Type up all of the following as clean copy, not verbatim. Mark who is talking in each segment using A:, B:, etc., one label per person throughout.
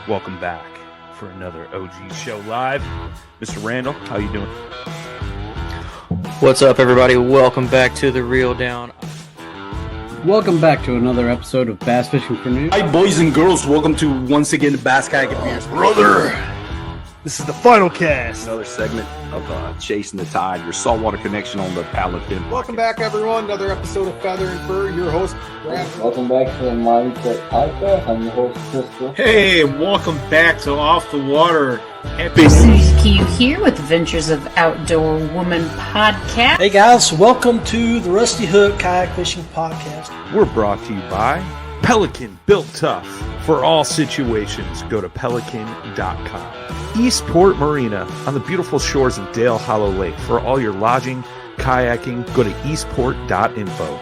A: Welcome back for another OG show live. Mr. Randall, how you doing?
B: What's up, everybody? Welcome back to The Reel Down.
C: Welcome back to another episode of Bass Fishing for Noobs.
D: Hi, boys and girls. Welcome to, once again, the Bass Kayak and Beers.
A: Brother, this is the final cast.
D: Another segment of Chasing the Tide, your saltwater connection on the paddle and fin.
E: Welcome back, everyone. Another episode of Feather and Fur. Your host, Brad.
F: Welcome back to the Mindset Podcast. I'm your host, Crystal.
G: Hey, welcome back to Off the Water.
H: Susky here with Adventures of Outdoor Woman podcast.
I: Hey guys, welcome to the Rusty Hook Kayak Fishing Podcast.
A: We're brought to you by Pelican, built tough for all situations. Go to pelican.com. Eastport Marina on the beautiful shores of Dale Hollow Lake. For all your lodging, kayaking, go to eastport.info.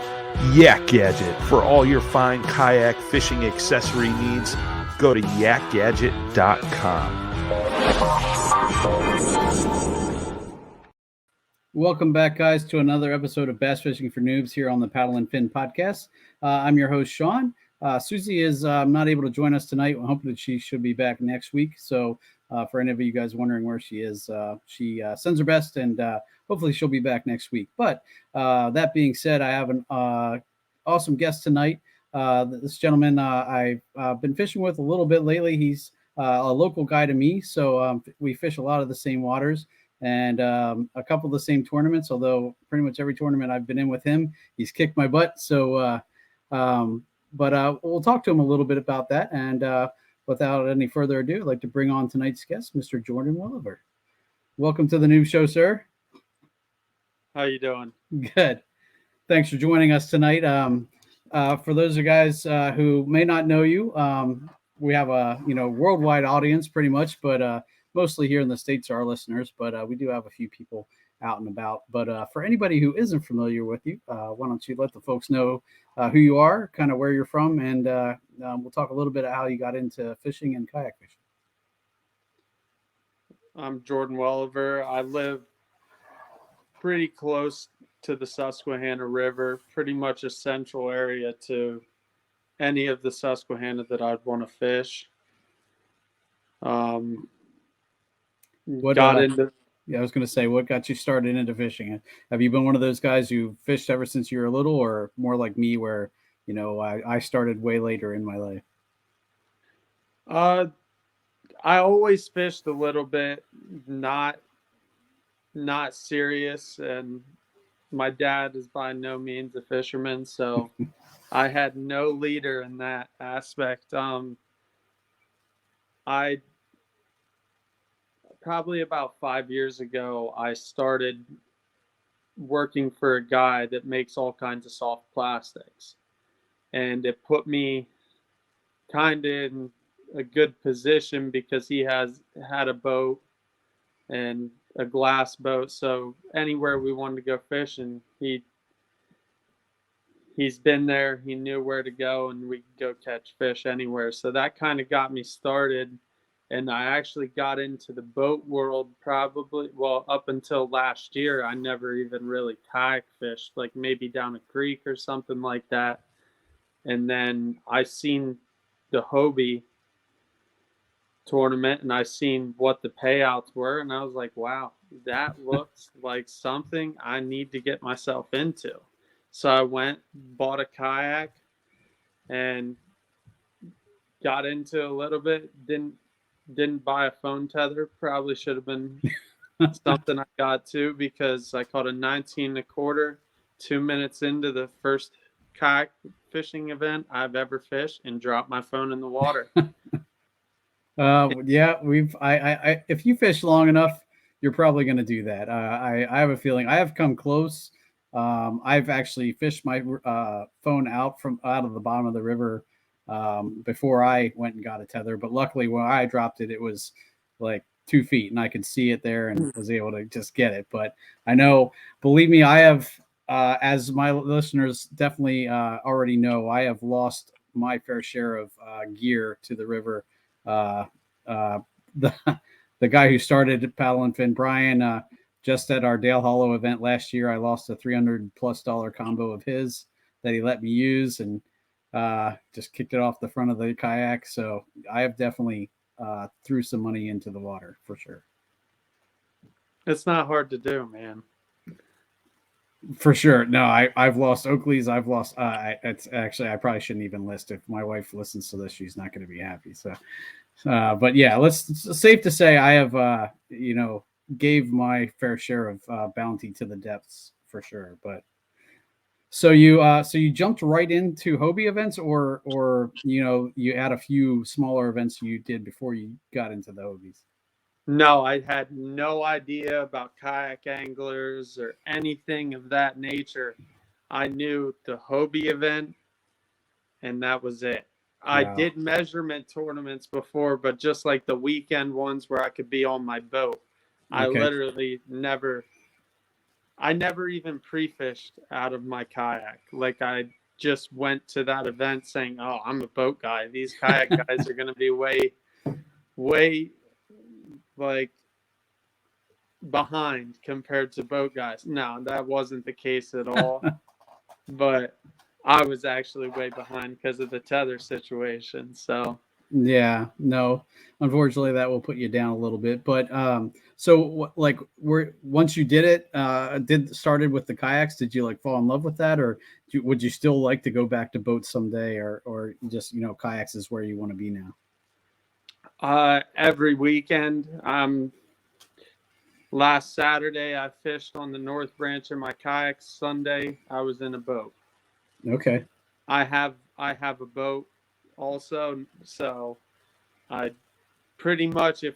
A: Yak Gadget for all your fine kayak fishing accessory needs. Go to yakgadget.com.
C: Welcome back, guys, to another episode of Bass Fishing for Noobs here on the Paddle and Fin Podcast. I'm your host, Sean. Susie is not able to join us tonight. I'm hoping that she should be back next week. So for any of you guys wondering where she is, she sends her best, and hopefully she'll be back next week. But that being said, I have an awesome guest tonight. This gentleman I've been fishing with a little bit lately. He's a local guy to me, so we fish a lot of the same waters and a couple of the same tournaments, although pretty much every tournament I've been in with him, he's kicked my butt. So, but we'll talk to him a little bit about that. And without any further ado, I'd like to bring on tonight's guest, Mr. Jordan Welliver. Welcome to the Noob Show, sir.
G: How you doing?
C: Good. Thanks for joining us tonight. For those of you guys who may not know you, we have a worldwide audience pretty much, but mostly here in the States are our listeners, but we do have a few people out and about. But for anybody who isn't familiar with you, why don't you let the folks know who you are, kind of where you're from, and we'll talk a little bit about how you got into fishing and kayak fishing.
G: I'm Jordan Welliver. I live pretty close to the Susquehanna River, pretty much a central area to any of the Susquehanna that I'd want to fish.
C: I was going to say, what got you started into fishing? Have you been one of those guys who fished ever since you were little, or more like me where, I started way later in my life?
G: I always fished a little bit, not serious, and my dad is by no means a fisherman, so I had no leader in that aspect. I probably about 5 years ago, I started working for a guy that makes all kinds of soft plastics, and it put me kind of in a good position because he had a boat and a glass boat, so anywhere we wanted to go fishing, he's been there, he knew where to go, and we could go catch fish anywhere. So that kind of got me started, and I actually got into the boat world up until last year. I never even really kayak fished, like maybe down a creek or something like that. And then I seen the Hobie tournament, and I seen what the payouts were, and I was like, wow, that looks like something I need to get myself into. So I went, bought a kayak, and got into a little bit. Didn't buy a phone tether. Probably should have been something I got to, because I caught a 19 1/4 2 minutes into the first kayak fishing event I've ever fished, and dropped my phone in the water.
C: Yeah, if you fish long enough, you're probably going to do that. I have a feeling I have come close. I've actually fished my phone out of the bottom of the river before I went and got a tether. But luckily, when I dropped it, it was like 2 feet, and I could see it there and was able to just get it. But I know, believe me, I have, as my listeners definitely already know, I have lost my fair share of gear to the river. The guy who started Paddle and Fin, Brian, just at our Dale Hollow event last year, I lost a $300+ combo of his that he let me use, and just kicked it off the front of the kayak. So I have definitely threw some money into the water for sure.
G: It's not hard to do, man.
C: For sure. No, I've lost Oakleys. I've lost. It's actually, I probably shouldn't even list. If my wife listens to this, she's not going to be happy. So, but yeah, it's safe to say I have, gave my fair share of bounty to the depths for sure. But so you jumped right into Hobie events, or you had a few smaller events you did before you got into the Hobies.
G: No, I had no idea about kayak anglers or anything of that nature. I knew the Hobie event, and that was it. I did measurement tournaments before, but just like the weekend ones where I could be on my boat. I literally never even pre-fished out of my kayak. Like, I just went to that event saying, oh, I'm a boat guy. These kayak guys are going to be way like behind compared to boat guys. No, that wasn't the case at all. But I was actually way behind because of the tether situation. So
C: yeah, no, unfortunately that will put you down a little bit. But once you did it, started with the kayaks, did you like fall in love with that, or would you still like to go back to boats someday, or just kayaks is where you want to be now?
G: Every weekend. Last Saturday I fished on the North Branch of my kayak. Sunday I was in a boat.
C: Okay.
G: I have a boat also, so I pretty much if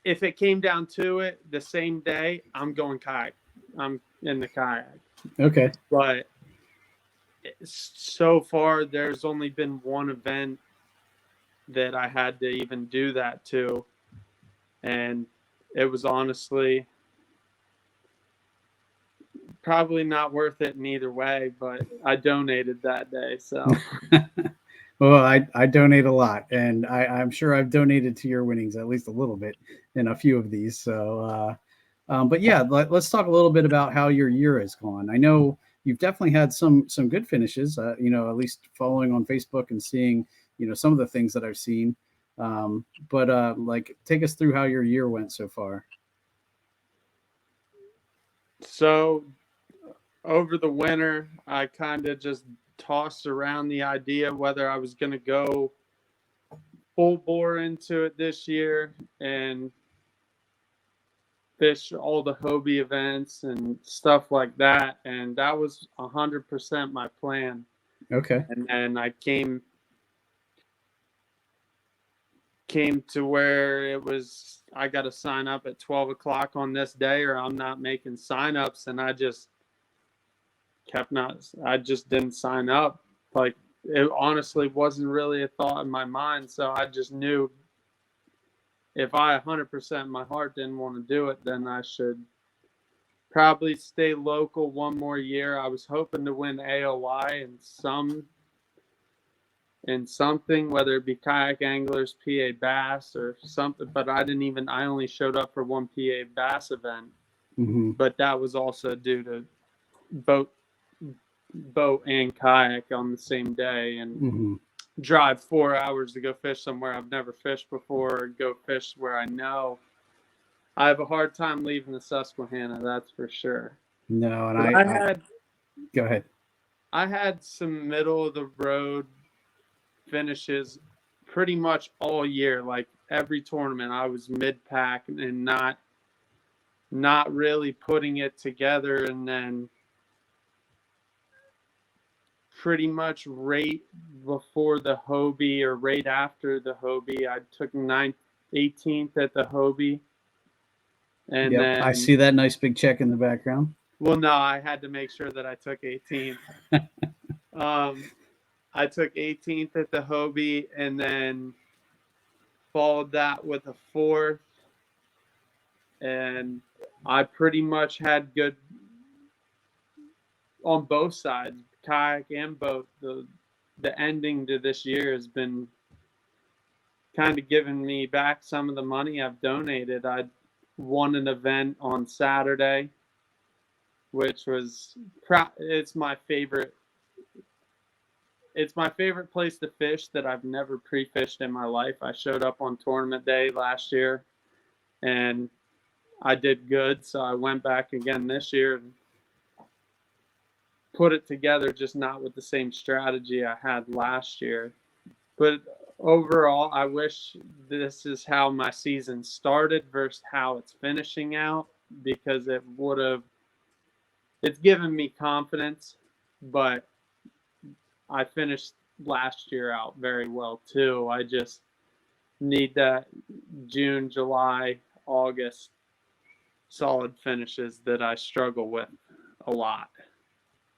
G: it came down to it, the same day I'm going kayak. I'm in the kayak.
C: Okay.
G: But so far there's only been one event that I had to even do that to, and it was honestly probably not worth it in either way, but I donated that day. So
C: well, I donate a lot, and I'm sure I've donated to your winnings at least a little bit in a few of these. So but yeah, let's talk a little bit about how your year has gone. I know you've definitely had some good finishes, at least following on Facebook and seeing some of the things that I've seen. But take us through how your year went so far.
G: So over the winter, I kind of just tossed around the idea whether I was going to go full bore into it this year and fish all the Hobie events and stuff like that. And that was 100% my plan.
C: Okay.
G: And then I came to where it was, I got to sign up at 12 o'clock on this day or I'm not making signups. And I just didn't sign up. Like, it honestly wasn't really a thought in my mind. So I just knew if I 100% in my heart didn't want to do it, then I should probably stay local one more year. I was hoping to win AOY in something, whether it be kayak anglers, PA bass or something, but I only showed up for one PA bass event.
C: Mm-hmm.
G: But that was also due to boat and kayak on the same day, and drive 4 hours to go fish somewhere I've never fished before, or go fish where I know. I have a hard time leaving the Susquehanna, that's for sure.
C: No, and go ahead.
G: I had some middle of the road finishes pretty much all year. Like, every tournament I was mid-pack and not really putting it together, and then pretty much right before the Hobie or right after the Hobie, I took 18th at the Hobie. And then
C: I see that nice big check in the background.
G: Well, no, I had to make sure that I took 18th. I took 18th at the Hobie, and then followed that with a 4th. And I pretty much had good on both sides, kayak and boat. The ending to this year has been kind of giving me back some of the money I've donated. I won an event on Saturday, which was it's my favorite it's my favorite place to fish that I've never pre-fished in my life. I showed up on tournament day last year and I did good. So I went back again this year and put it together, just not with the same strategy I had last year. But overall, I wish this is how my season started versus how it's finishing out, because it's given me confidence, but I finished last year out very well too. I just need that June, July, August solid finishes that I struggle with a lot.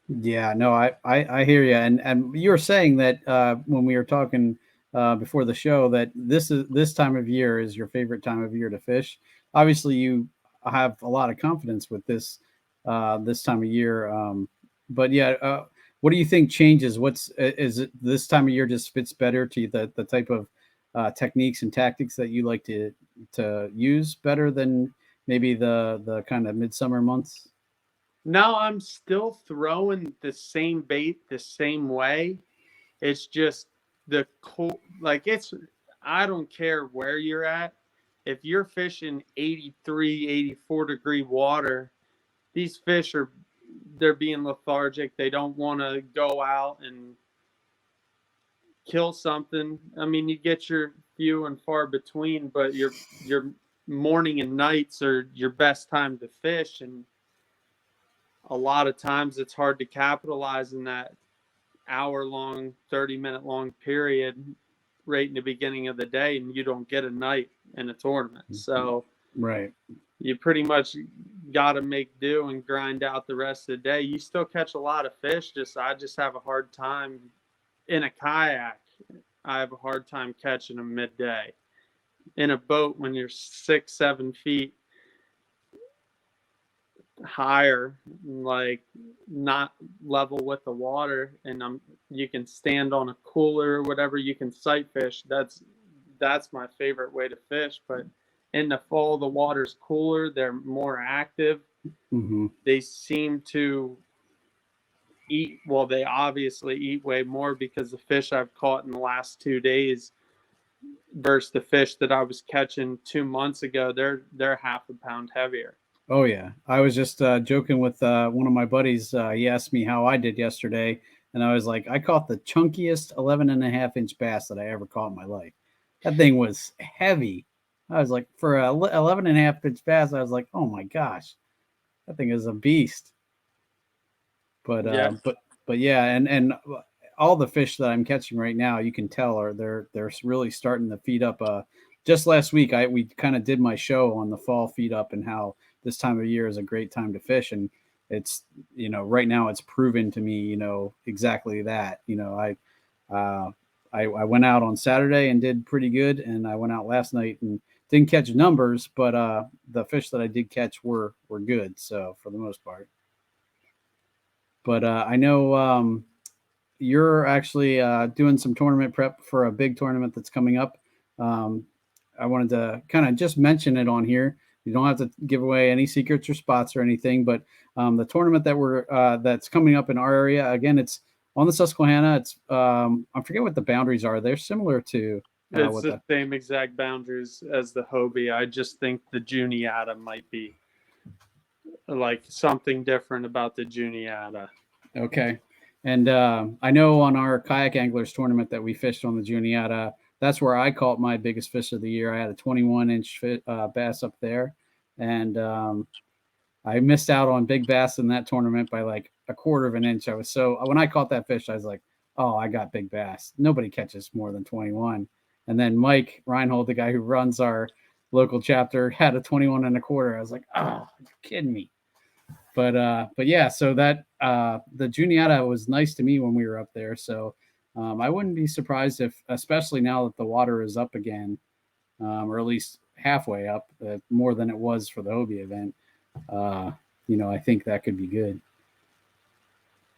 C: Yeah, no, I hear you. And you were saying that when we were talking before the show that this time of year is your favorite time of year to fish. Obviously, you have a lot of confidence with this time of year. But yeah, what do you think changes? Is it this time of year just fits better to the type of techniques and tactics that you like to use better than maybe the kind of midsummer months?
G: No, I'm still throwing the same bait the same way. It's just the cold, I don't care where you're at. If you're fishing 83, 84 degree water, these fish they're being lethargic. They don't want to go out and kill something. I mean, you get your few and far between, but your morning and nights are your best time to fish. And a lot of times it's hard to capitalize in that hour-long, 30-minute-long period right in the beginning of the day, and you don't get a night in a tournament. So
C: right,
G: you pretty much got to make do and grind out the rest of the day. You still catch a lot of fish. I just have a hard time in a kayak. I have a hard time catching them midday. In a boat, when you're 6-7 feet higher, like not level with the water, and you can stand on a cooler or whatever, you can sight fish. That's my favorite way to fish. But in the fall, the water's cooler, they're more active.
C: Mm-hmm.
G: They seem to eat, well, they obviously eat way more, because the fish I've caught in the last 2 days versus the fish that I was catching 2 months ago, they're half a pound heavier.
C: Oh yeah, I was just joking with one of my buddies. He asked me how I did yesterday, and I was like, I caught the chunkiest 11.5-inch bass that I ever caught in my life. That thing was heavy. I was like, for a 11.5-inch bass, I was like, oh my gosh, that thing is a beast. But
G: Yeah.
C: but yeah, and all the fish that I'm catching right now, you can tell they're really starting to feed up. Just last week, we kind of did my show on the fall feed up and how this time of year is a great time to fish, and it's right now it's proven to me exactly that. I went out on Saturday and did pretty good, and I went out last night and didn't catch numbers, but the fish that I did catch were good, so for the most part. But I know you're actually doing some tournament prep for a big tournament that's coming up. I wanted to kind of just mention it on here. You don't have to give away any secrets or spots or anything, but the tournament that's coming up in our area, again, it's on the Susquehanna. It's I forget what the boundaries are. They're similar to
G: it's the same exact boundaries as the Hobie. I just think the Juniata might be like something different about the Juniata.
C: Okay. And I know on our kayak anglers tournament that we fished on the Juniata, that's where I caught my biggest fish of the year. I had a 21-inch bass up there, and I missed out on big bass in that tournament by like 1/4 of an inch. When I caught that fish, I was like, oh, I got big bass. Nobody catches more than 21. And then Mike Reinhold, the guy who runs our local chapter, had a 21 1/4. I was like, oh, you're kidding me. But yeah, so that the Juniata was nice to me when we were up there. So I wouldn't be surprised if, especially now that the water is up again, or at least halfway up, more than it was for the Hobie event. I think that could be good.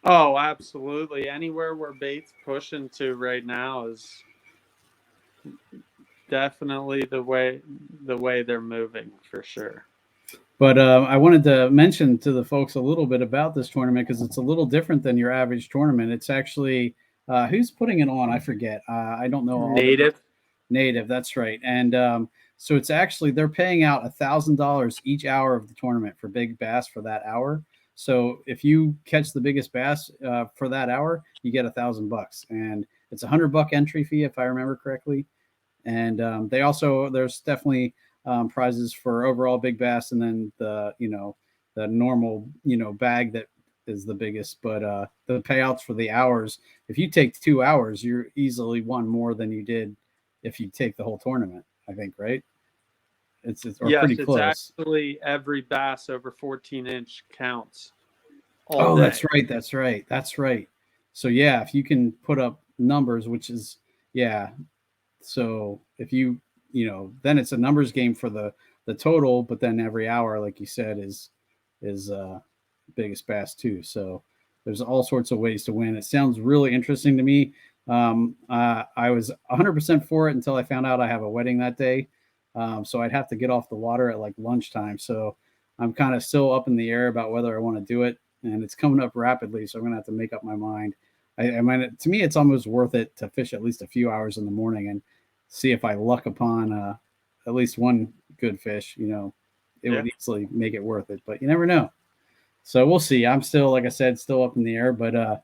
G: Oh, absolutely. Anywhere where bait's pushing to right now is definitely the way they're moving, for sure.
C: But I wanted to mention to the folks a little bit about this tournament, because it's a little different than your average tournament. It's actually Who's putting it on? I forget. I don't know. Native. That's right. And so it's actually they're paying out $1,000 each hour of the tournament for big bass for that hour. So if you catch the biggest bass for that hour, you get $1,000, and it's $100 entry fee if I remember correctly. And they also there's definitely prizes for overall big bass, and then the normal bag that is the biggest. But the payouts for the hours, if you take 2 hours, you're easily won more than you did if you take the whole tournament. I think, right? It's
G: yes,
C: pretty close.
G: It's actually every bass over 14-inch counts.
C: Oh, day. That's right. So yeah, if you can put up numbers, which is so if you then it's a numbers game for the total, but then every hour, like you said, is biggest bass too. So there's all sorts of ways to win. It sounds really interesting to me. I was 100% for it until I found out I have a wedding that day. So I'd have to get off the water at like lunchtime. So I'm kind of still up in the air about whether I want to do it, and it's coming up rapidly. So I'm going to have to make up my mind. I mean, to me, it's almost worth it to fish at least a few hours in the morning and see if I luck upon at least one good fish. It would easily make it worth it, but you never know. So we'll see. I'm still, like I said, still up in the air, but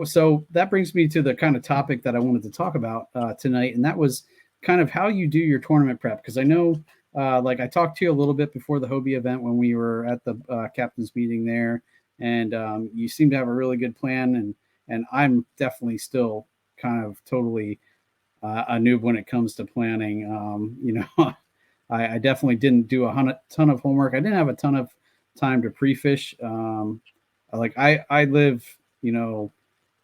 C: so that brings me to the kind of topic that I wanted to talk about tonight, and that was kind of how you do your tournament prep. Because I know, like I talked to you a little bit before the Hobie event when we were at the captain's meeting there, and you seem to have a really good plan, and I'm definitely still kind of totally a noob when it comes to planning. I definitely didn't do a ton of homework. I didn't have a ton of time to pre-fish. Like I live,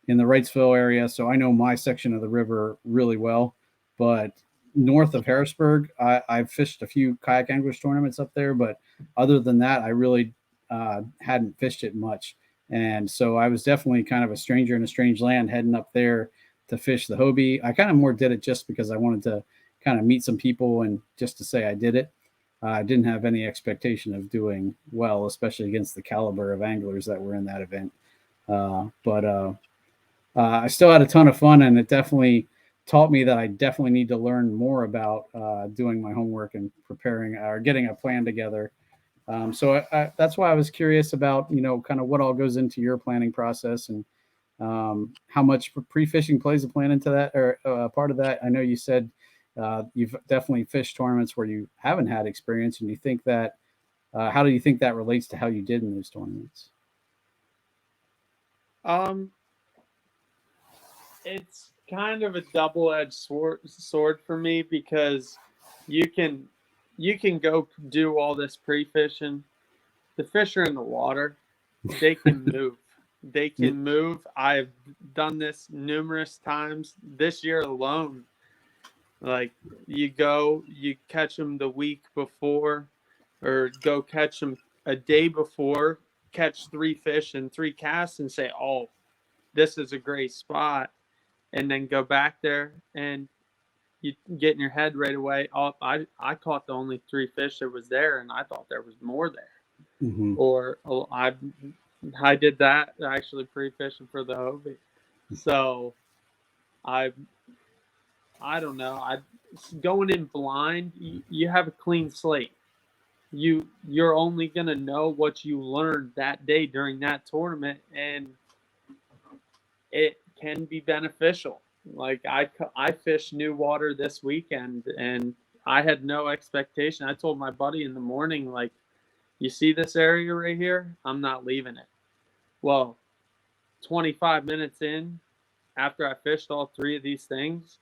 C: in the Wrightsville area, so I know my section of the river really well. But north of Harrisburg, I've fished a few kayak anglers tournaments up there, but other than that, I really hadn't fished it much. And so I was definitely kind of a stranger in a strange land heading up there to fish the Hobie. I kind of more did it just because I wanted to kind of meet some people and just to say I did it. I didn't have any expectation of doing well, especially against the caliber of anglers that were in that event. But I still had a ton of fun, and it definitely taught me that I definitely need to learn more about doing my homework and preparing or getting a plan together. So that's why I was curious about, kind of what all goes into your planning process, and how much pre-fishing plays a plan into that, or part of that. I know you said you've definitely fished tournaments where you haven't had experience, and you think that, how do you think that relates to how you did in those tournaments?
G: It's kind of a double-edged sword for me, because you can go do all this pre-fishing. The fish are in the water. They can move. They can move. I've done this numerous times this year alone. Like, you catch them the week before, or go catch them a day before, catch 3 fish in 3 casts and say, oh, this is a great spot. And then go back there and you get in your head right away. Oh, I caught the only 3 fish that was there, and I thought there was more there.
C: Mm-hmm.
G: Or I did that actually pre-fishing for the Hobie. So I don't know. Going in blind, you have a clean slate. You're only gonna know what you learned that day during that tournament, and it can be beneficial. Like I fished new water this weekend, and I had no expectation. I told my buddy in the morning, like, you see this area right here? I'm not leaving it. Well, 25 minutes in, after I fished all 3 of these things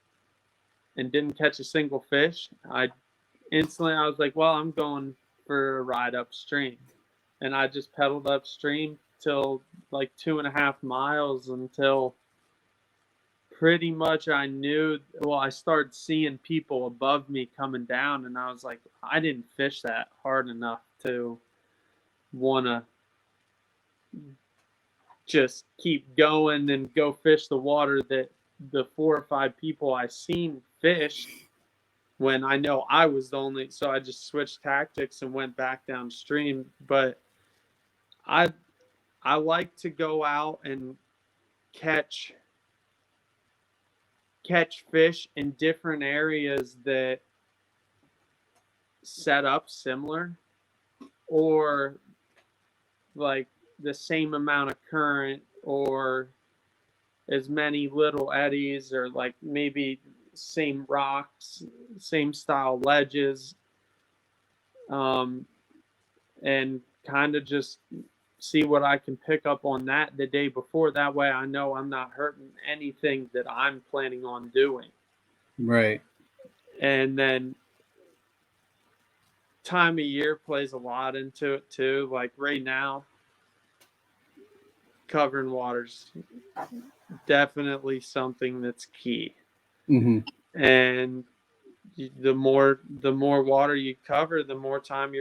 G: and didn't catch a single fish, I was like, well, I'm going for a ride upstream. And I just pedaled upstream till like 2.5 miles, until pretty much I knew, I started seeing people above me coming down, and I was like, I didn't fish that hard enough to want to just keep going and go fish the water that the 4 or 5 people I seen fished, when I know I was the only. So I just switched tactics and went back downstream. But I like to go out and catch fish in different areas that set up similar, or like the same amount of current, or as many little eddies, or like maybe same rocks, same style ledges, and kind of just see what I can pick up on that the day before. That way I know I'm not hurting anything that I'm planning on doing.
C: Right.
G: And then time of year plays a lot into it too. Like right now, covering water's definitely something that's key.
C: Mm-hmm.
G: And the more water you cover, the more time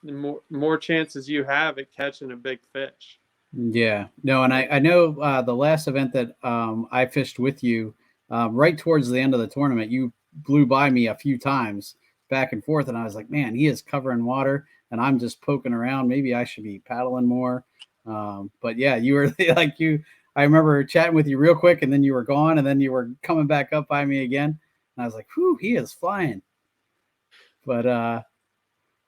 G: the more chances you have at catching a big fish.
C: Yeah, no, and I know the last event that I fished with you, right towards the end of the tournament, you blew by me a few times back and forth, and I was like, man, he is covering water, and I'm just poking around. Maybe I should be paddling more. But yeah, you were like I remember chatting with you real quick, and then you were gone, and then you were coming back up by me again, and I was like, whew, he is flying. But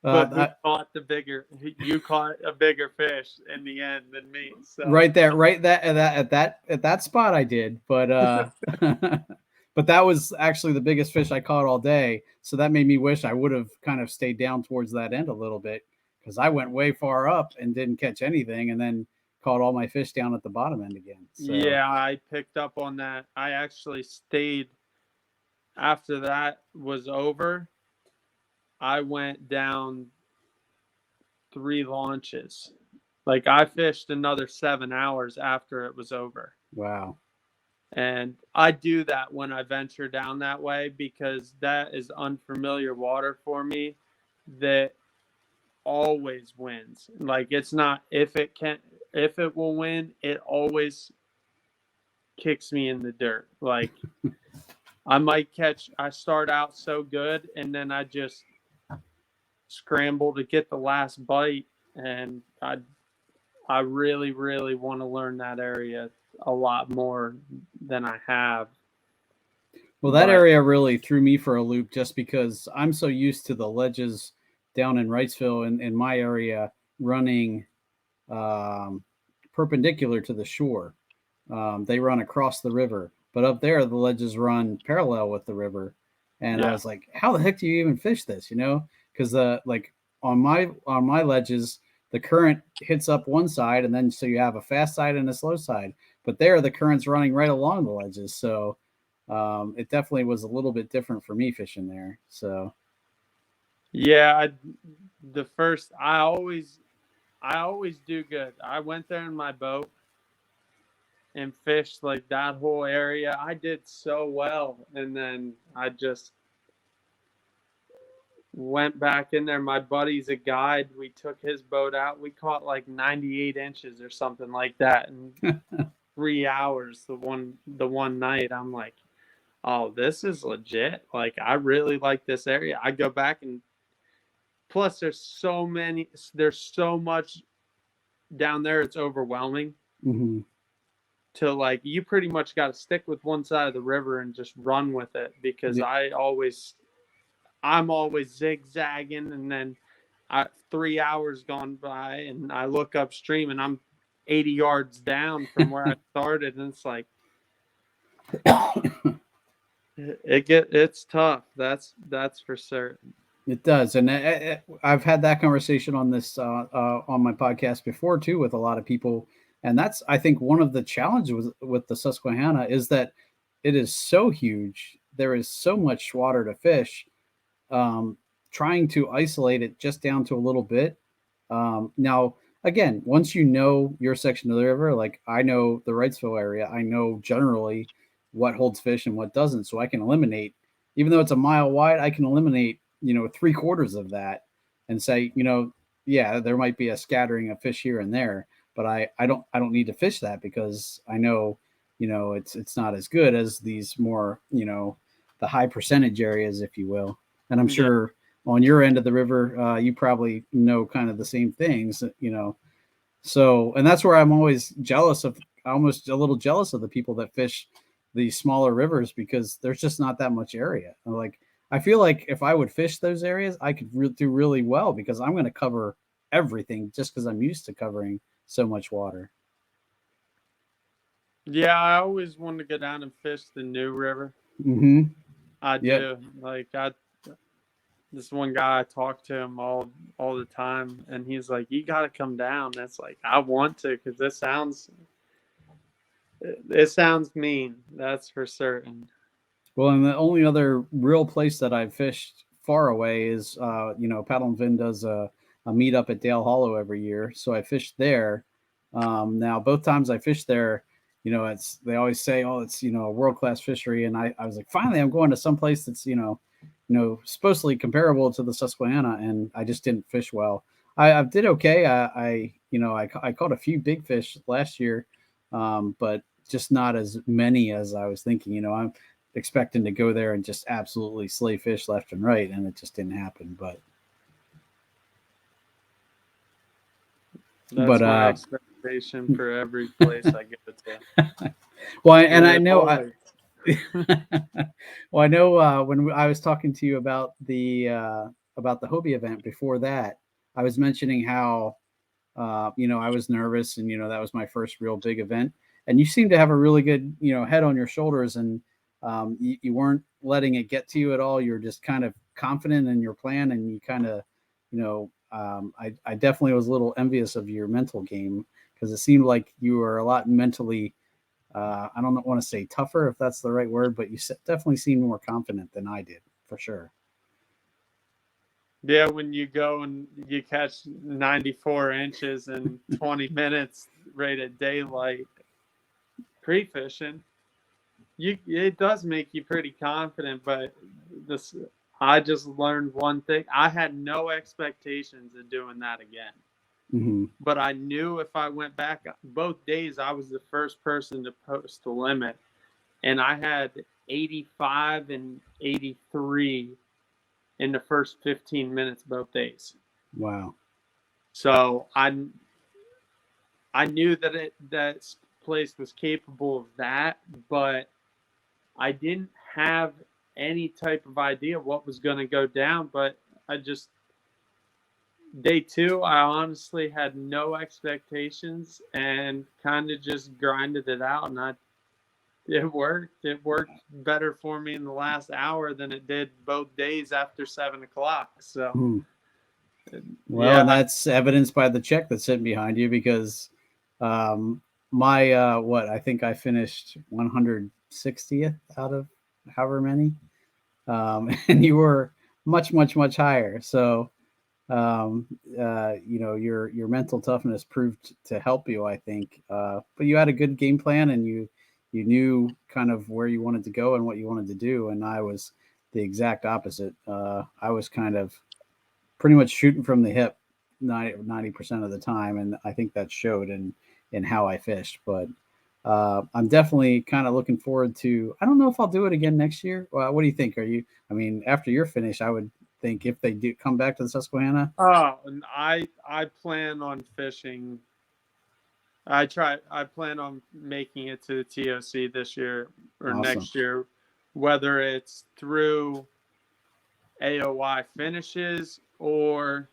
G: who caught the bigger? You caught a bigger fish in the end than me. So.
C: Right there, right at that spot, I did. But but that was actually the biggest fish I caught all day. So that made me wish I would have kind of stayed down towards that end a little bit, because I went way far up and didn't catch anything, and then caught all my fish down at the bottom end again. So.
G: Yeah, I picked up on that. I actually stayed after that was over. I went down 3 launches. Like I fished another 7 hours after it was over.
C: Wow.
G: And I do that when I venture down that way, because that is unfamiliar water for me that always wins. Like it's not if it will win, it always kicks me in the dirt. Like I start out so good, and then I just scramble to get the last bite, and I really, really want to learn that area a lot more than I have.
C: Well, that area really threw me for a loop, just because I'm so used to the ledges down in Wrightsville in my area running perpendicular to the shore. They run across the river, but up there the ledges run parallel with the river. And I was like, how the heck do you even fish this? Because like on my ledges, the current hits up one side, and then so you have a fast side and a slow side. But there, the current's running right along the ledges, so it definitely was a little bit different for me fishing there. So
G: yeah, I always do good. I went there in my boat and fished like that whole area. I did so well, and then I just went back in there. My buddy's a guide. We took his boat out. We caught like 98 inches or something like that in 3 hours. The one night, I'm like, oh, this is legit. Like I really like this area. I go back, and plus there's so much down there. It's overwhelming.
C: Mm-hmm.
G: To like, you pretty much got to stick with one side of the river and just run with it, because I'm always zigzagging, and then 3 hours gone by, and I look upstream, and I'm 80 yards down from where I started, and it's like it's tough. That's for certain.
C: It does, and I've had that conversation on this on my podcast before too with a lot of people, and that's, I think, one of the challenges with the Susquehanna is that it is so huge. There is so much water to fish. Trying to isolate it just down to a little bit. Now, again, once you know your section of the river, like I know the Wrightsville area, I know generally what holds fish and what doesn't, so I can eliminate, even though it's a mile wide, I can eliminate 3/4 of that and say, yeah, there might be a scattering of fish here and there, but I don't need to fish that, because I know it's not as good as these more the high percentage areas, if you will. And I'm sure on your end of the river, you probably know kind of the same things, So, and that's where I'm always jealous of almost a little jealous of the people that fish the smaller rivers because there's just not that much area. Like, I feel like if I would fish those areas, I could do really well because I'm going to cover everything just because I'm used to covering so much water.
G: Yeah, I always wanted to go down and fish the New River.
C: Mm-hmm.
G: I
C: Yep.
G: do. Like, this one guy, I talk to him all the time, and he's like, "You got to come down." That's like, I want to, because it sounds mean. That's for certain.
C: Well, and the only other real place that I've fished far away is, Paddle and Fin does a meetup at Dale Hollow every year. So I fished there. Now, both times I fished there, they always say, oh, it's, a world-class fishery. And I was like, finally, I'm going to some place that's, supposedly comparable to the Susquehanna. And I just didn't fish well. I did okay. I caught a few big fish last year, but just not as many as I was thinking. I'm expecting to go there and just absolutely slay fish left and right, and it just didn't happen. But
G: that's my expectation for every place I go to.
C: Well, and I know well, I know when I was talking to you about the Hobie event before that, I was mentioning how I was nervous, and that was my first real big event, and you seem to have a really good head on your shoulders, and you weren't letting it get to you at all. You're just kind of confident in your plan, and you kind of I definitely was a little envious of your mental game, because it seemed like you were a lot mentally I don't want to say tougher, if that's the right word, but you definitely seemed more confident than I did, for sure.
G: Yeah, when you go and you catch 94 inches in 20 minutes right at daylight pre-fishing, it does make you pretty confident. But I just learned one thing. I had no expectations of doing that again.
C: Mm-hmm.
G: But I knew if I went back both days, I was the first person to post the limit. And I had 85 and 83 in the first 15 minutes both days.
C: Wow.
G: So I knew that place was capable of that, but I didn't have any type of idea what was going to go down. But day two, I honestly had no expectations and kind of just grinded it out, and it worked. It worked better for me in the last hour than it did both days after 7 o'clock. So,
C: well, and that's evidenced by the check that's sitting behind you, because my I think I finished 160th out of however many, and you were much higher. So, your mental toughness proved to help you, I think. But you had a good game plan, and you knew kind of where you wanted to go and what you wanted to do. And I was the exact opposite. I was kind of pretty much shooting from the hip 90% of the time. And I think that showed in how I fished. But I'm definitely kind of looking forward to, I don't know if I'll do it again next year. Well, what do you think? After you're finished, I would think if they do come back to the Susquehanna.
G: Oh, and I plan on fishing. I plan on making it to the TOC this year or
C: Awesome.
G: Next year, whether it's through AOY finishes or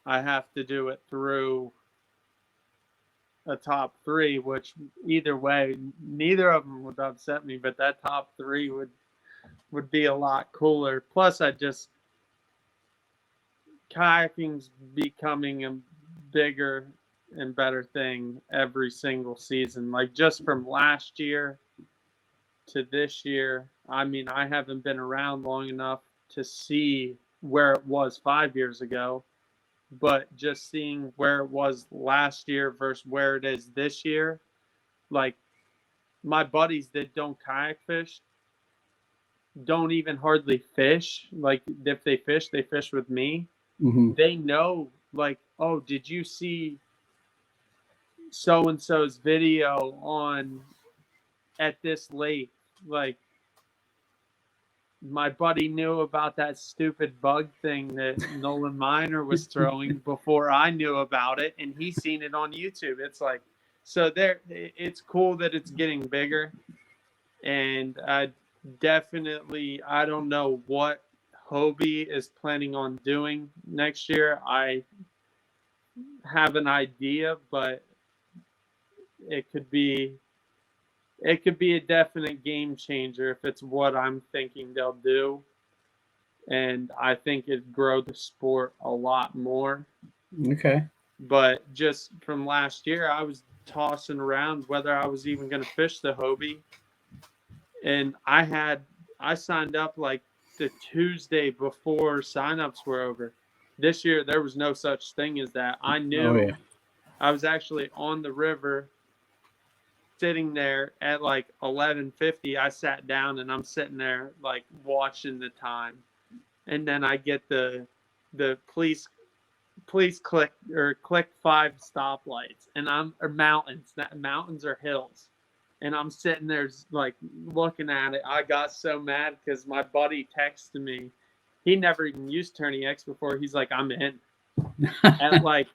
G: I have to do it through a top three, which either way, neither of them would upset me, but that top three would be a lot cooler. Plus, kayaking's becoming a bigger and better thing every single season. Like, just from last year to this year, I haven't been around long enough to see where it was 5 years ago, but just seeing where it was last year versus where it is this year, like, my buddies that don't kayak fish don't even hardly fish. Like, if they fish with me.
C: Mm-hmm.
G: They know, like, oh, did you see so-and-so's video at this lake? Like, my buddy knew about that stupid bug thing that Nolan Miner was throwing before I knew about it, and he's seen it on YouTube. It's like, So it's cool that it's getting bigger, and I don't know what Hobie is planning on doing next year. I have an idea, but it could be a definite game changer if it's what I'm thinking they'll do. And I think it'd grow the sport a lot more.
C: Okay.
G: But just from last year, I was tossing around whether I was even going to fish the Hobie. And I signed up like the Tuesday before signups were over. This year, there was no such thing as that. I knew I was actually on the river sitting there at like 11:50. I sat down and I'm sitting there like watching the time. And then I get the police click 5 stoplights, and mountains or hills, and I'm sitting there like looking at it. I got so mad because my buddy texted me. He never even used Tourney X before. He's like, I'm in at like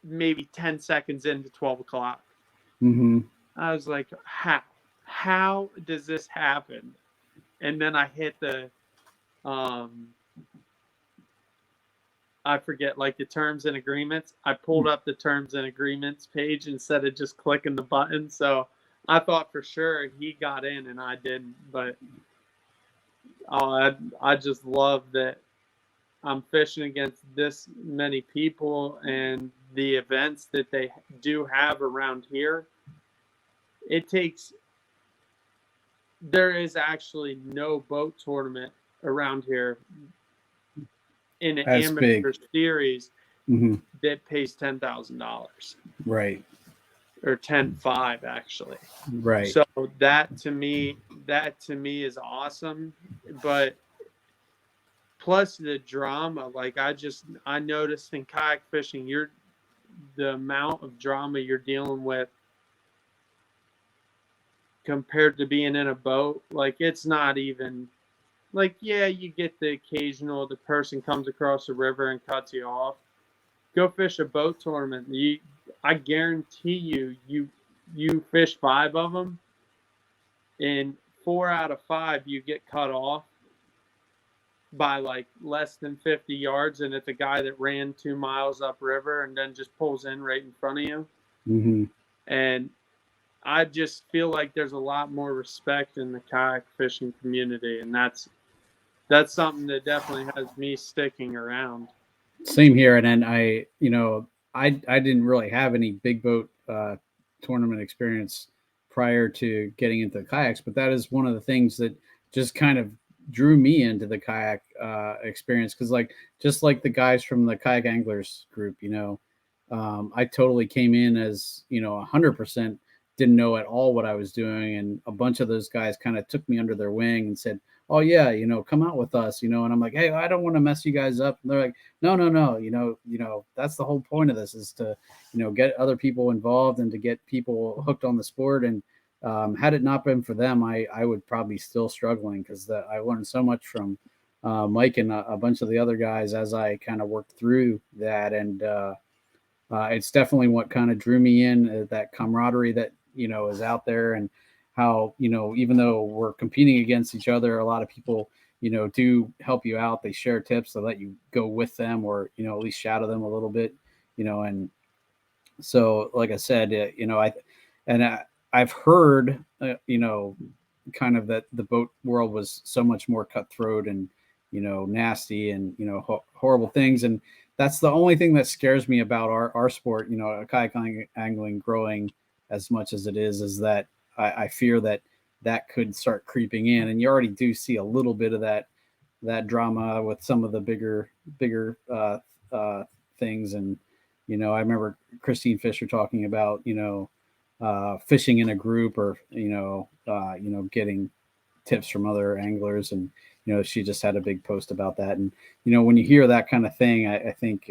G: maybe 10 seconds into 12 o'clock.
C: Mm-hmm.
G: I was like, how does this happen? And then I hit the I forget, like the terms and agreements. I pulled up the terms and agreements page instead of just clicking the button. So I thought for sure he got in and I didn't. But I just love that I'm fishing against this many people, and the events that they do have around here. There is actually no boat tournament around here in an amateur series that pays $10,000.
C: Right.
G: Or 10.5 actually.
C: Right.
G: So that to me is awesome. But plus the drama, like I noticed in kayak fishing, the amount of drama you're dealing with compared to being in a boat, like it's not even like, yeah, you get the occasional, the person comes across the river and cuts you off. Go fish a boat tournament. I guarantee you fish 5 of them, and 4 out of 5 you get cut off by like less than 50 yards, and it's a guy that ran 2 miles upriver and then just pulls in right in front of you.
C: Mm-hmm.
G: And I just feel like there's a lot more respect in the kayak fishing community, and that's something that definitely has me sticking around.
C: Same here. And then I didn't really have any big boat tournament experience prior to getting into the kayaks, but that is one of the things that just kind of drew me into the kayak experience. Cause just like the guys from the kayak anglers group, I totally came in as, 100% didn't know at all what I was doing. And a bunch of those guys kind of took me under their wing and said, oh yeah, come out with us, and I'm like, hey, I don't want to mess you guys up. And they're like, no, that's the whole point of this, is to, get other people involved and to get people hooked on the sport. And had it not been for them, I would probably still struggling, because I learned so much from Mike and a bunch of the other guys as I kind of worked through that. And it's definitely what kind of drew me in, that camaraderie that, is out there, and how, even though we're competing against each other, a lot of people, do help you out. They share tips. They let you go with them, or, at least shadow them a little bit, and so, like I said, I've heard, kind of that the boat world was so much more cutthroat and, nasty and, horrible things. And that's the only thing that scares me about our sport, kayak angling growing as much as it is that I fear that could start creeping in. And you already do see a little bit of that drama with some of the bigger things. And, I remember Christine Fisher talking about, fishing in a group, or, getting tips from other anglers. And, she just had a big post about that. And, when you hear that kind of thing, I think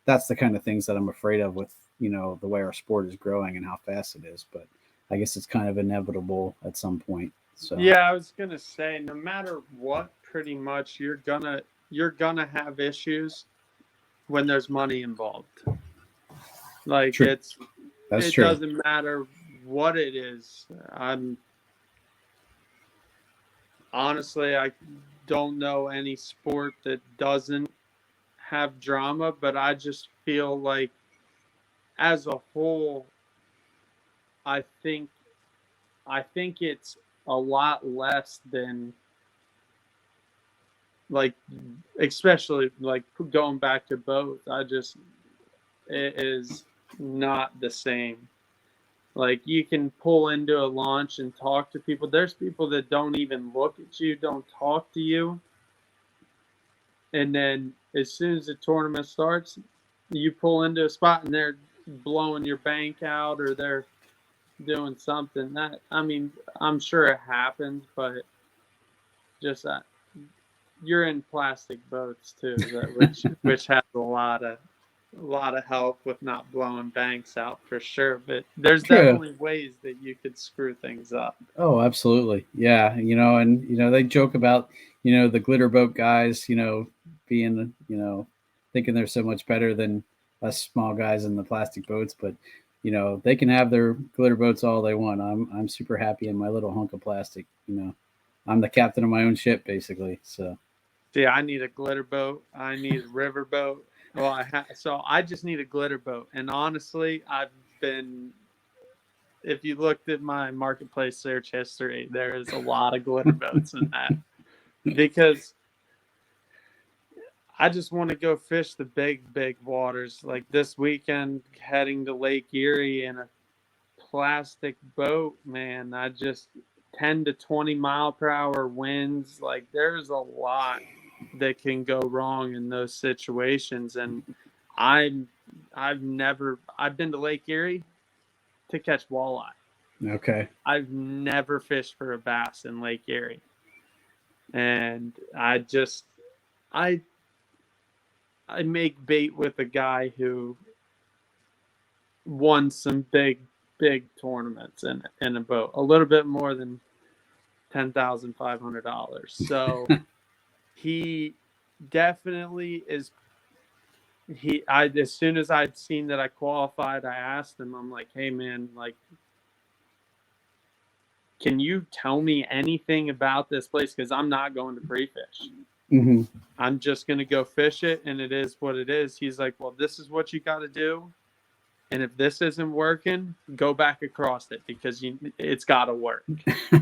C: that's the kind of things that I'm afraid of with, the way our sport is growing and how fast it is. But I guess it's kind of inevitable at some point. So
G: yeah, I was gonna say, no matter what, pretty much you're gonna have issues when there's money involved. Like,
C: True. That's
G: it
C: true.
G: doesn't matter what it is. Honestly, I don't know any sport that doesn't have drama, but I just feel like as a whole, I think it's a lot less than, like, especially like going back to boats. It is not the same. Like, you can pull into a launch and talk to people. There's people that don't even look at you, don't talk to you. And then as soon as the tournament starts, you pull into a spot and they're blowing your bank out, or they're doing something. I'm sure it happens, but just that you're in plastic boats too, which has a lot of help with not blowing banks out for sure. But there's
C: True.
G: definitely ways that you could screw things up.
C: Oh, absolutely. Yeah. And they joke about, the glitter boat guys, being, thinking they're so much better than us small guys in the plastic boats, but, they can have their glitter boats all they want. I'm super happy in my little hunk of plastic. I'm the captain of my own ship, basically. So,
G: See, I need a glitter boat. I need a river boat. Well, so I just need a glitter boat. And honestly, if you looked at my marketplace search history, there is a lot of glitter boats in that, because I just want to go fish the big waters. Like this weekend, heading to Lake Erie in a plastic boat, man. 10 to 20 mile per hour winds. Like, there's a lot that can go wrong in those situations. And I've been to Lake Erie to catch walleye.
C: okay.
G: I've never fished for a bass in Lake Erie. And I make bait with a guy who won some big tournaments in a boat, a little bit more than $10,500. So he definitely is. As soon as I'd seen that I qualified, I asked him, I'm like, hey man, like, can you tell me anything about this place? Because I'm not going to pre-fish.
C: Mm-hmm.
G: I'm just going to go fish it, and it is what it is. He's like, well, this is what you got to do. And if this isn't working, go back across it, because it's got to work.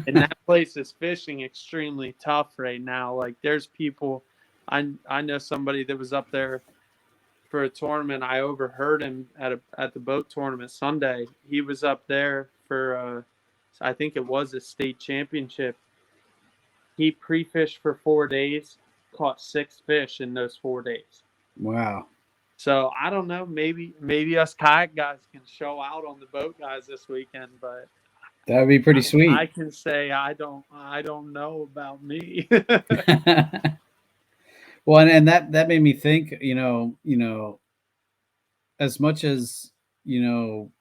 G: And that place is fishing extremely tough right now. Like, there's people, I know somebody that was up there for a tournament. I overheard him at the boat tournament Sunday. He was up there for, I think it was a state championship. He pre-fished for 4 days, caught 6 fish in those 4 days.
C: Wow.
G: So I don't know. Maybe us kayak guys can show out on the boat guys this weekend, but
C: That would be pretty sweet.
G: I can say I don't know about me.
C: Well, and that made me think, as much as,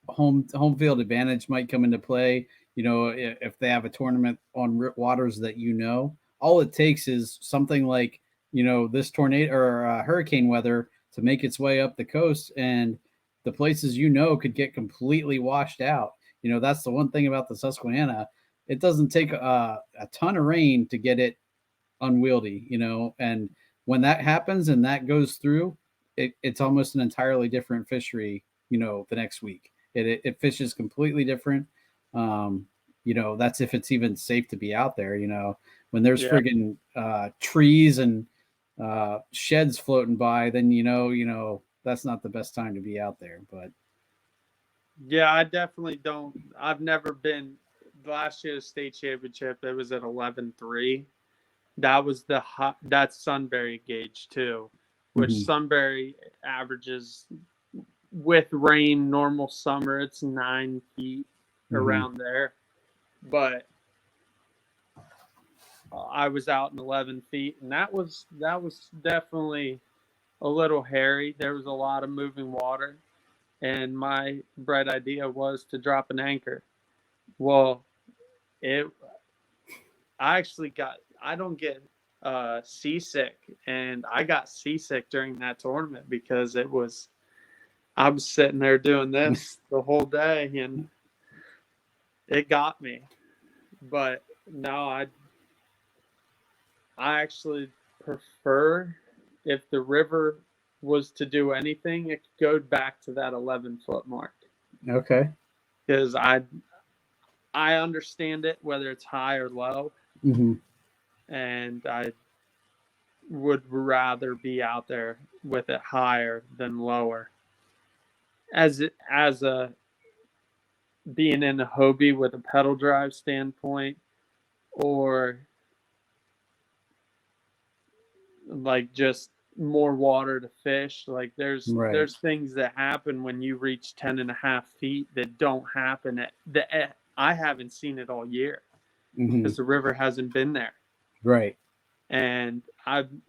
C: home field advantage might come into play, if they have a tournament on waters that, all it takes is something like, this tornado or hurricane weather to make its way up the coast, and the places, could get completely washed out. That's the one thing about the Susquehanna. It doesn't take a ton of rain to get it unwieldy, and when that happens and that goes through, it's almost an entirely different fishery, the next week. It fishes completely different. That's if it's even safe to be out there, when there's friggin' trees and sheds floating by, then that's not the best time to be out there. But
G: yeah, I definitely don't. I've never been. Last year's state championship, it was at 11.3. That was that's Sunbury gauge too, which Sunbury averages with rain, normal summer, it's 9 feet around there. But I was out in 11 feet, and that was definitely a little hairy. There was a lot of moving water, and my bright idea was to drop an anchor. Well, I don't get seasick, and I got seasick during that tournament because it was I was sitting there doing this the whole day, and it got me. But no, I actually prefer, if the river was to do anything, it could go back to that 11-foot mark.
C: Okay.
G: Because I understand it, whether it's high or low, and I would rather be out there with it higher than lower. As a being in a Hobie with a pedal drive standpoint, or like just more water to fish, like there's things that happen when you reach 10.5 feet that don't happen I haven't seen it all year because the river hasn't been there.
C: Right.
G: And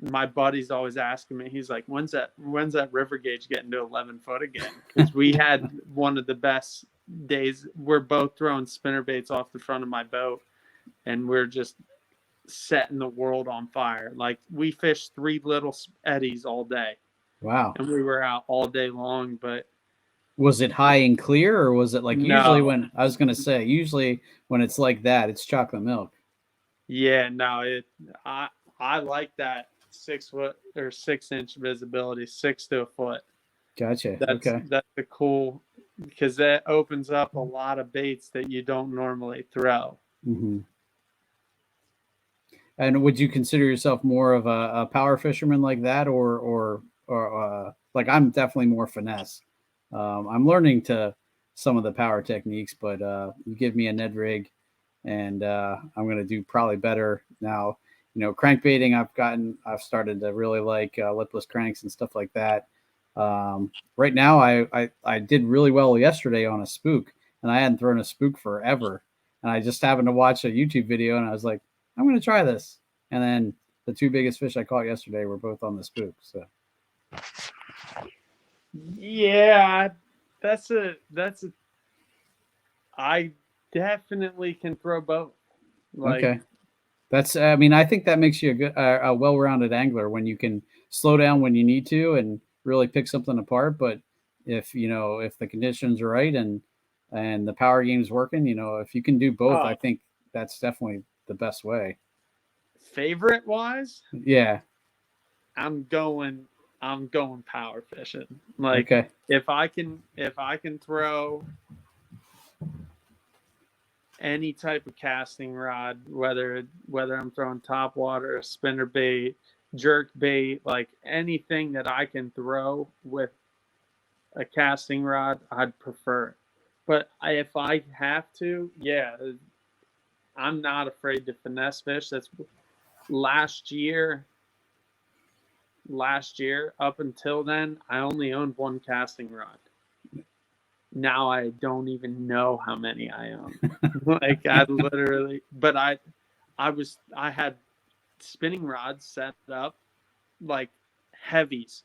G: my buddy's always asking me, he's like, when's that river gauge getting to 11 foot again? Because we had one of the best days. We're both throwing spinner baits off the front of my boat, and we're just setting the world on fire. Like, we fished 3 little eddies all day.
C: Wow.
G: And we were out all day long. But
C: was it high and clear, or was it like usually when it's like that, it's chocolate milk?
G: Yeah, no, I like that 6 foot or 6 inch visibility, 6 to a foot.
C: Gotcha.
G: That's the cool, because that opens up a lot of baits that you don't normally throw.
C: And would you consider yourself more of a power fisherman like that, or like, I'm definitely more finesse. I'm learning to some of the power techniques, but you give me a Ned rig, and I'm going to do probably better now. Crankbaiting, I've started to really like lipless cranks and stuff like that. Right now, I did really well yesterday on a spook, and I hadn't thrown a spook forever. And I just happened to watch a YouTube video, and I was like, I'm going to try this. And then the 2 biggest fish I caught yesterday were both on the spook. So,
G: yeah, I definitely can throw both.
C: Okay. I think that makes you a well-rounded angler when you can slow down when you need to and really pick something apart. But if the conditions are right and the power game is working, if you can do both, I think that's definitely the best way.
G: Favorite wise?
C: Yeah.
G: I'm going power fishing. Like,
C: okay.
G: if I can throw any type of casting rod, whether I'm throwing top water, a spinner bait, jerk bait, like anything that I can throw with a casting rod, I'd prefer it. But if I have to, yeah, I'm not afraid to finesse fish. That's last year up until then, I only owned 1 casting rod. Now I don't even know how many I own. Like, I literally, but I had spinning rods set up like heavies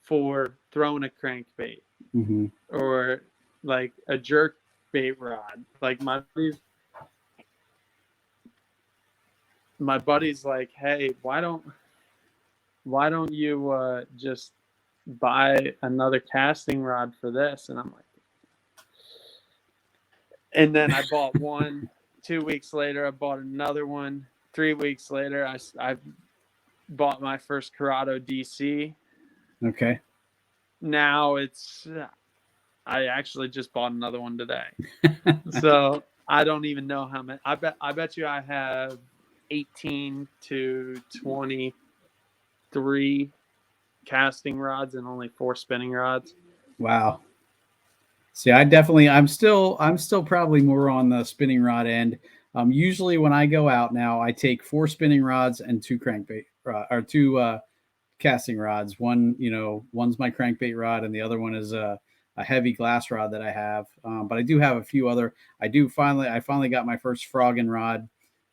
G: for throwing a crankbait or like a jerk bait rod. Like, my buddy's like, hey, why don't you just buy another casting rod for this? And I'm like, and then I bought one. 2 weeks later, I bought another one. 3 weeks later, I bought my first Corrado DC.
C: Okay.
G: Now I actually just bought another one today. So I don't even know how many. I bet you I have 18 to 23 casting rods and only 4 spinning rods.
C: Wow. See, I'm still probably more on the spinning rod end. Usually when I go out now, I take 4 spinning rods and 2 crankbait or 2 casting rods. One's my crankbait rod, and the other one is a heavy glass rod that I have. But I do have a few other. I finally got my first frogging rod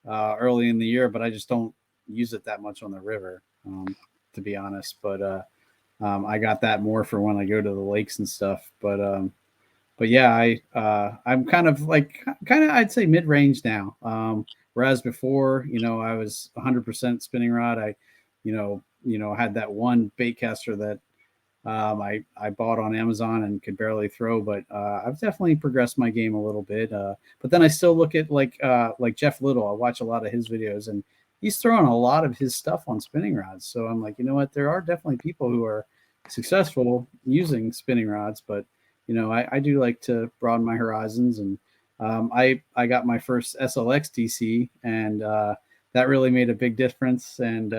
C: early in the year, but I just don't use it that much on the river, to be honest. But I got that more for when I go to the lakes and stuff. But yeah, I'm kind of I'd say mid-range now. Whereas before, I was 100% spinning rod. I had that one bait caster that I bought on Amazon and could barely throw, but I've definitely progressed my game a little bit. But then I still look at like Jeff Little. I watch a lot of his videos, and he's throwing a lot of his stuff on spinning rods. So I'm like, you know what? There are definitely people who are successful using spinning rods, but I do like to broaden my horizons. And I got my first SLX DC, and that really made a big difference. And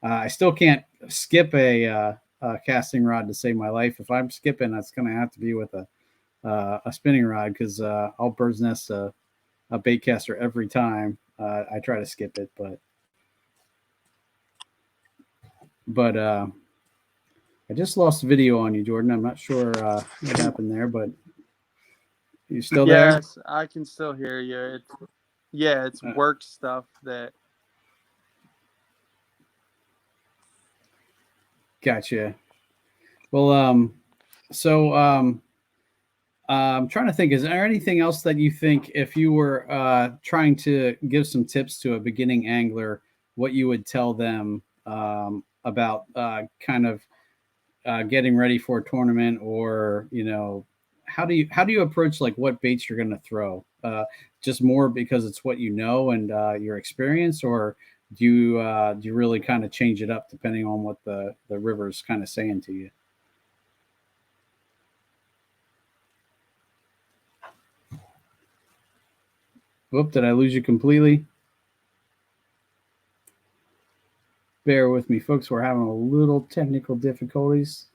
C: I still can't skip a casting rod to save my life. If I'm skipping, that's going to have to be with a spinning rod, because I'll bird's nest a bait caster every time I try to skip it. But I just lost video on you, Jordan. I'm not sure what happened there, but you still there?
G: Yes, I can still hear you. It's work stuff that.
C: Gotcha. Well, I'm trying to think, is there anything else that you think, if you were trying to give some tips to a beginning angler, what you would tell them about kind of getting ready for a tournament, or how do you approach like what baits you're going to throw? Just more because it's what you know and your experience, or do you really kind of change it up depending on what the river's kind of saying to you? Whoop, did I lose you completely? Bear with me, folks. We're having a little technical difficulties.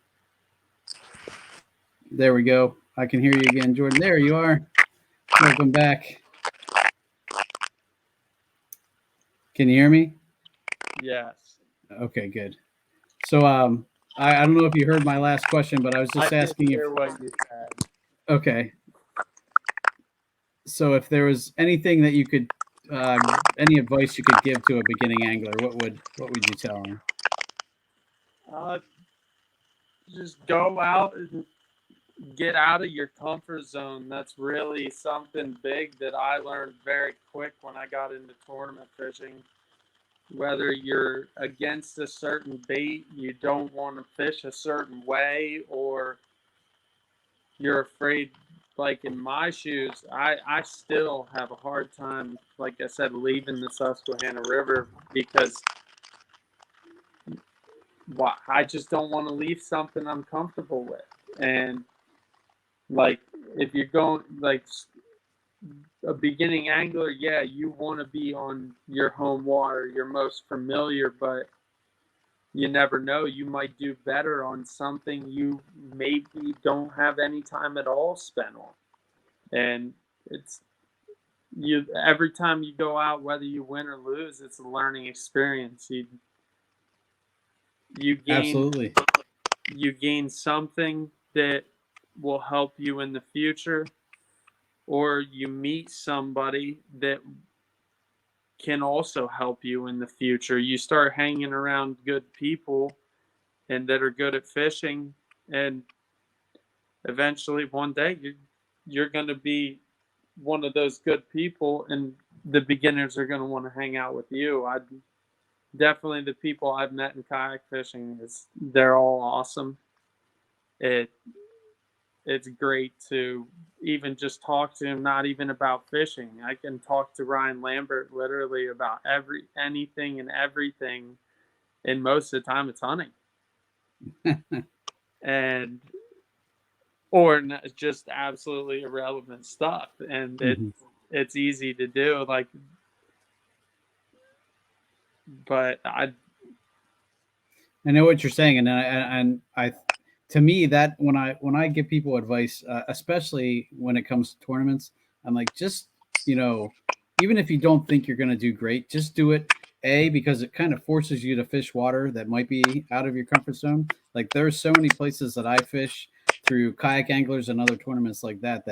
C: There we go. I can hear you again, Jordan. There you are. Welcome back. Can you hear me?
G: Yes.
C: Okay, good. So I don't know if you heard my last question, but I was just asking
G: you what you said.
C: Okay. So if there was anything that you could, any advice you could give to a beginning angler, what would you tell them?
G: Just go out and get out of your comfort zone. That's really something big that I learned very quick when I got into tournament fishing. Whether you're against a certain bait, you don't want to fish a certain way, or you're afraid. Like in my shoes, I still have a hard time, like I said, leaving the Susquehanna River, because I just don't want to leave something I'm comfortable with. And like, if you're going like a beginning angler, yeah, you want to be on your home water, your most familiar, but you never know. You might do better on something you maybe don't have any time at all spent on. And it's every time you go out, whether you win or lose, it's a learning experience. You gain
C: Absolutely.
G: You gain something that will help you in the future, or you meet somebody that can also help you in the future. You start hanging around good people and that are good at fishing, and eventually one day you're going to be one of those good people, and the beginners are going to want to hang out with you. Definitely the people I've met in kayak fishing, they're all awesome. It's great to even just talk to him, not even about fishing. I can talk to Ryan Lambert literally about anything and everything, and most of the time it's hunting. And or just absolutely irrelevant stuff, and it's easy to do. Like, but I
C: know what you're saying, and I to me, that when I give people advice, especially when it comes to tournaments, I'm like, just even if you don't think you're going to do great, just do it. Because it kind of forces you to fish water that might be out of your comfort zone. Like, there's so many places that I fish through kayak anglers and other tournaments like that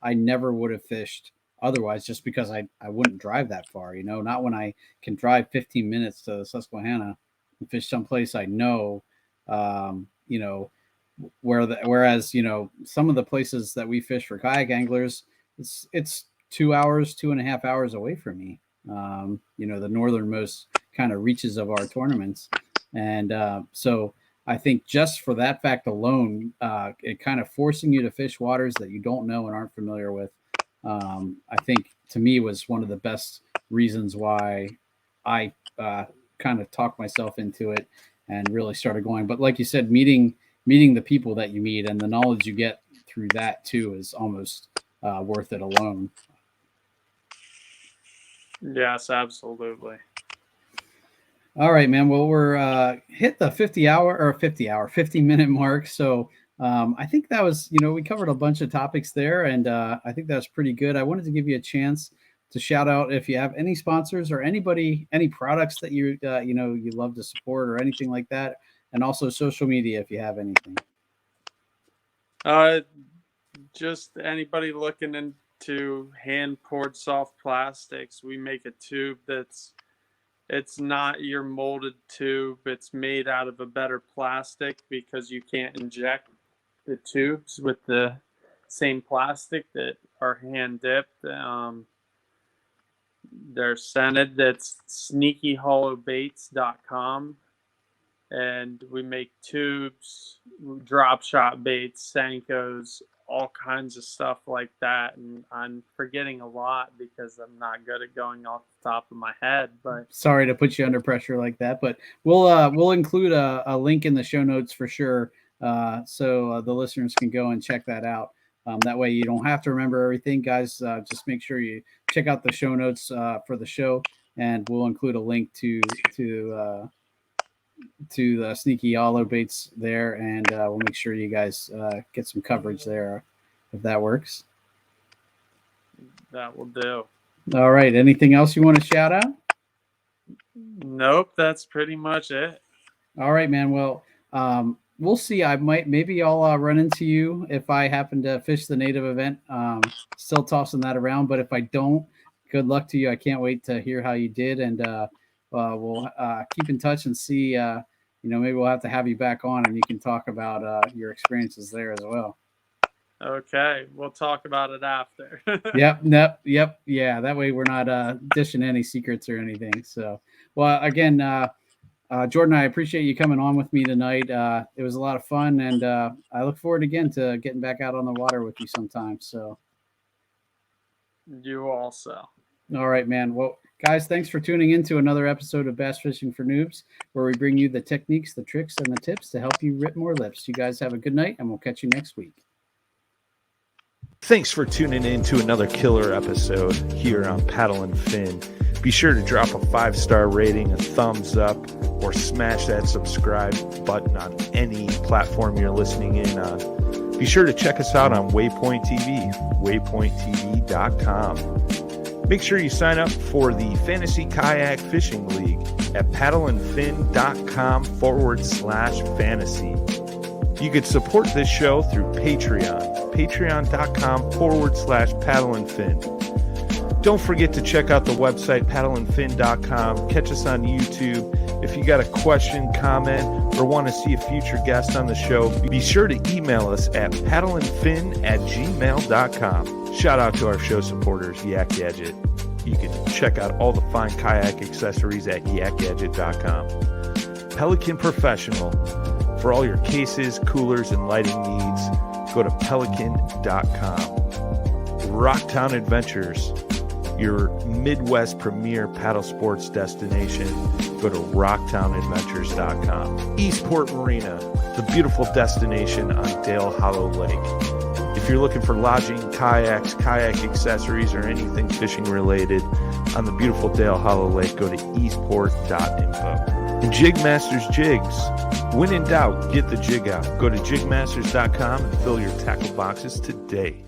C: I never would have fished otherwise, just because I wouldn't drive that far. Not when I can drive 15 minutes to Susquehanna and fish someplace I know. Whereas some of the places that we fish for kayak anglers, it's 2 hours, 2.5 hours away from me. The northernmost kind of reaches of our tournaments. And so I think just for that fact alone, it kind of forcing you to fish waters that you don't know and aren't familiar with, I think to me was one of the best reasons why I kind of talked myself into it and really started going. But like you said, meeting the people that you meet and the knowledge you get through that too is almost worth it alone.
G: Yes, absolutely.
C: All right, man. Well, we're hit the 50-minute mark. So I think that was, we covered a bunch of topics there, and I think that's pretty good. I wanted to give you a chance to shout out if you have any sponsors or any products that you love to support or anything like that, and also social media if you have anything.
G: Just anybody looking into hand poured soft plastics. We make a tube it's not your molded tube. It's made out of a better plastic because you can't inject the tubes with the same plastic that are hand dipped. They're scented. That's sneakyhollowbaits.com. And we make tubes, drop shot baits, Senkos, all kinds of stuff like that. And I'm forgetting a lot because I'm not good at going off the top of my head. But
C: sorry to put you under pressure like that, but we'll include a link in the show notes for sure, so the listeners can go and check that out. That way you don't have to remember everything, guys. Just make sure you check out the show notes for the show, and we'll include a link to the Sneaky Hollow Baits there, and we'll make sure you guys get some coverage there if that works.
G: That will do.
C: All right. Anything else you want to shout out?
G: Nope, that's pretty much it.
C: All right, man. Well, we'll see. Maybe I'll run into you if I happen to fish the native event. Still tossing that around, but if I don't, good luck to you. I can't wait to hear how you did, and we'll keep in touch and see. Maybe we'll have to have you back on, and you can talk about your experiences there as well.
G: Okay, we'll talk about it after.
C: Yep. Yeah, that way we're not dishing any secrets or anything. So, well, again, Jordan, I appreciate you coming on with me tonight. It was a lot of fun, and I look forward again to getting back out on the water with you sometime. So,
G: you also.
C: All right, man. Well, guys, thanks for tuning in to another episode of Bass Fishing for Noobs, where we bring you the techniques, the tricks, and the tips to help you rip more lips. You guys have a good night, and we'll catch you next week.
A: Thanks for tuning in to another killer episode here on Paddle and Fin. Be sure to drop a 5-star rating, a thumbs up, or smash that subscribe button on any platform you're listening in on. Be sure to check us out on Waypoint TV, waypointtv.com. Make sure you sign up for the Fantasy Kayak Fishing League at paddleandfin.com/fantasy. You could support this show through Patreon, patreon.com/paddleandfin. Don't forget to check out the website, paddleandfin.com. Catch us on YouTube. If you got a question, comment, or want to see a future guest on the show, be sure to email us at paddleandfin@gmail.com. Shout out to our show supporters, Yak Gadget. You can check out all the fine kayak accessories at yakgadget.com. Pelican Professional. For all your cases, coolers, and lighting needs, go to pelican.com. ROCKTOWN Adventures, your Midwest premier paddle sports destination. Go to rocktownadventures.com. Eastport Marina, the beautiful destination on Dale Hollow Lake. If you're looking for lodging, kayaks, kayak accessories, or anything fishing related on the beautiful Dale Hollow Lake, go to eastport.info. And Jigmasters Jigs. When in doubt, get the jig out. Go to jigmasters.com and fill your tackle boxes today.